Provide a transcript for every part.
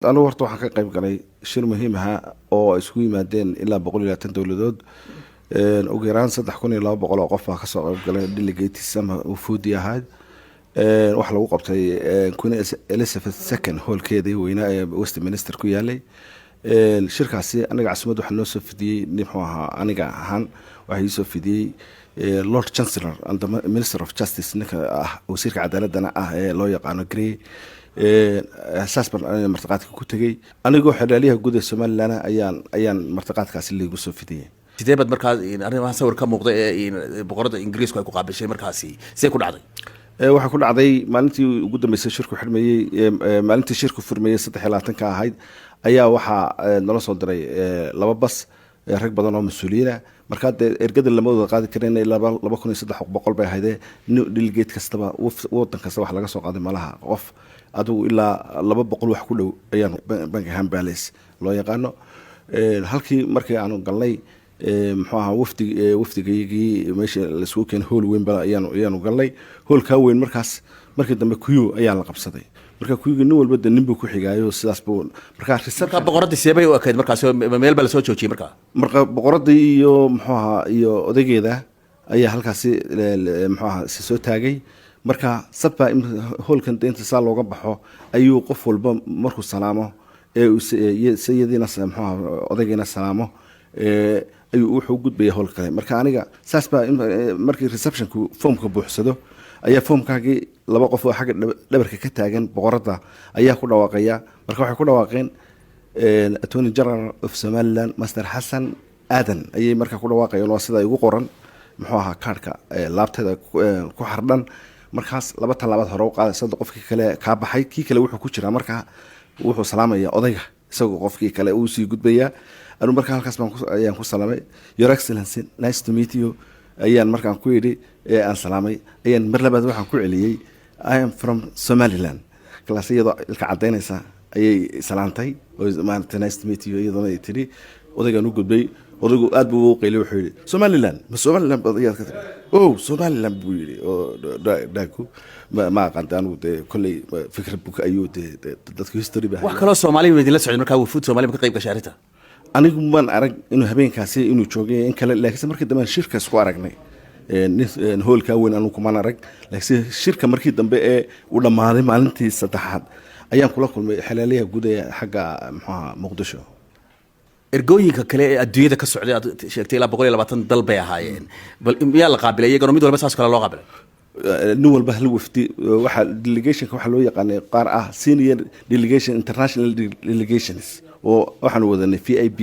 أنا ورطة waxaan ka qayb galay shir muhiim ah oo isku yimaadeen ilaa 120 dawladood ugu yaraan 3200 oo qof ka soo qayb galay delegates ama wufuudi ahayd wax lagu qabtay Queen Elizabeth II hallkeedii weynaa ee Westminster ku yaalay shirkaasi aniga caasimad waxa noo soo fidiyay muxuu ahaa aniga ahaan waxa ii soo fidiyay Lord Chancellor and the Minister of Justice ninka wasiirka cadaaladana ee loo yaqaano Grey أساس مرتقات كتجي أنا جو حلاليها جودة سومالنا أيان مرتقات اللي يقصوا في دي. كتابة مركز أنا ما أصور كم موضوع بقرض إنجليز كوي قابل شيء مركزي سيكون عادي. وحكون عادي ما أنتي وجود ما يصير شركة حرمية ما أنتي شركة فرمية سطح حالاتن كهايد أيا وح نرصد دري لما بس رك بدنا مسؤولين مركز إرجع اللي قاعد كرينا إلا بكون يصدق بقول بهايده ديلجيت كستبا وطن كستبا حلقة سوق قادم لها وف أدو إلا لما بقول وح كله أيان بنك هم باليس لا يقانو هالكي مركز عنو قال لي محاها وفد جي ماشي السوق كان هول وين بلا أيانو قال لي هول كوين مركز دم كيو أيان لقب صدي مركز كيو جنول بدنا نبي كحجايو سلاس بون مركز بقرض السيابي وأكيد مركز ميل بلا سوتشو شيء مركز بقرض يو محاها يو أدقي ذا أي هالكاسي محاها سيسو تاجي marka sabta hoolkan inta saal looga baxo ayuu qof walba markuu salaamo sayidina saamaxo odaygeena salaamo ayuu wuxuu gudbaya hool kale marka aniga saas ba markii receptionku foomka buuxsado ayaa foomkaagi laba qof oo xagga dhabarka ka taagan boqorada ayaa ku dhawaaqaya marka waxay ku dhawaaqeen Attorney General of Somaliland Master Hassan Aadan ayay marka ku dhawaaqayeen oo sida ugu qoran muxuu ahaa kaarka laabtada ku xardhan markaas laba talaabad hore u qaaday saddex qofkii kale ka baxay kii kale wuxuu ku jira marka wuxuu salaamaya odayga isagoo qofkii kale uu sii gudbaya anu marka halkaas ayaan ku salaamay Your Excellency nice to meet you ayaan markaan ku yiri aan salaamay ayaan mar labaad waxaan ku celiyay I am from Somaliland klaasiyada ilka cadeynaysa ayay salaantay oo maanta nice to meet you iyadoo ay tiri odaygan u gudbay odaygu aad buu u qeylay wuxuu yiri Somaliland badiyad ka tiri Somaliland buu yiri daaku ma qantaan uu kulli fikir buu ayuu dadka history baa wax kale Soomaaliya weydii la socday marka wufuud Soomaaliya ka qayb gashay arinta anigu man arag inuu habeenkaasi inuu joogay in kale laakiin markii dambe shirka isku aragnay hoolka weyn aanu kuma arag laakiin shirka markii dambe ee uu dhamaaday maalintii saddexaad ayaan kula kulmay xalaaliyaha guud ee xagga Muqdisho ergooyinka kale ee adduunyada ka socday aad sheegtay ilaa 120 dal bay ahaayeen bal miyaa la qaabilay iyagoo mid walba saas kale loo qaabilay nin walba hal wafdi waxa delegationka waxa loo yaqaanay qaar ah senior delegation international delegations oo waxaan wadanay VIP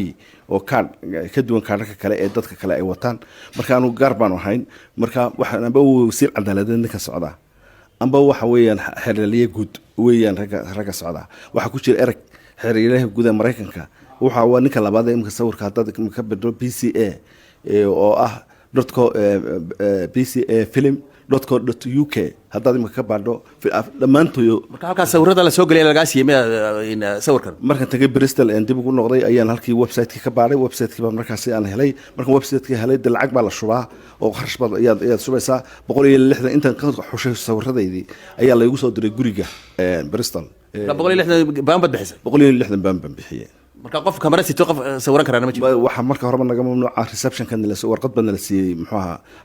oo ka duwan kaararka kale ee dadka kale ay wataan marka aanu gaar baan ahayn marka waxaan aba wasiir cadaaladda ka socda amba waxa weeyaan xiriirliye guud weeyaan raga socda waxa ku jira erag xiriirliye guud ee Mareykanka waxa waa ninka labaad ee imka sawirka hadda ka bedelo PCA oo ah .PCA film.co.uk hadda imka ka baadho dhamaantood marka halka sawirada la soo galay laga siiyay in sawirkan marka tagay Bristol ee dib ugu noqday ayaan halkii website-ka ka baaray website-ka ba markaas aan helay marka website-ka helay lacag baa la shubaa oo kharash bad ayaad shubaysaa 160 intan ka xushay sawiradeedii ayaa la igu soo diray guriga Bristol 160 baan bad bixisay 160 baan bixiyay marka qof kamera si toqof sawiran karana ma jiro waxa marka hore naga mamnuuca reception kan la soo warqad badna la siiyay muxuu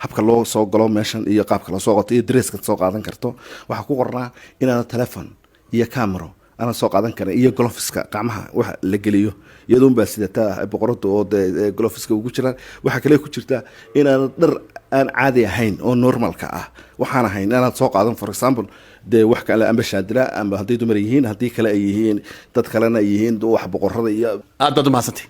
habka loo soo galo meeshan iyo qaabka la soo qato iyo dresska soo qaadan karto waxa ku qornaa inaad telephone iyo camera ana soo qaadan karin iyo gloveska gacmaha wax la geliyo iyadoo baa sidata boqorada oo gloveska ugu jira waxa kale ku jirta inaad dhar aan caadi ahayn oo normalka ah waxaan ahayn inaad soo qaadan for example de wax kale amba shaadira amba hadii dumar yihiin hadii kale ay yihiin dad kalena ay yihiin wax boqorada iyo aad baad u mahadsantahay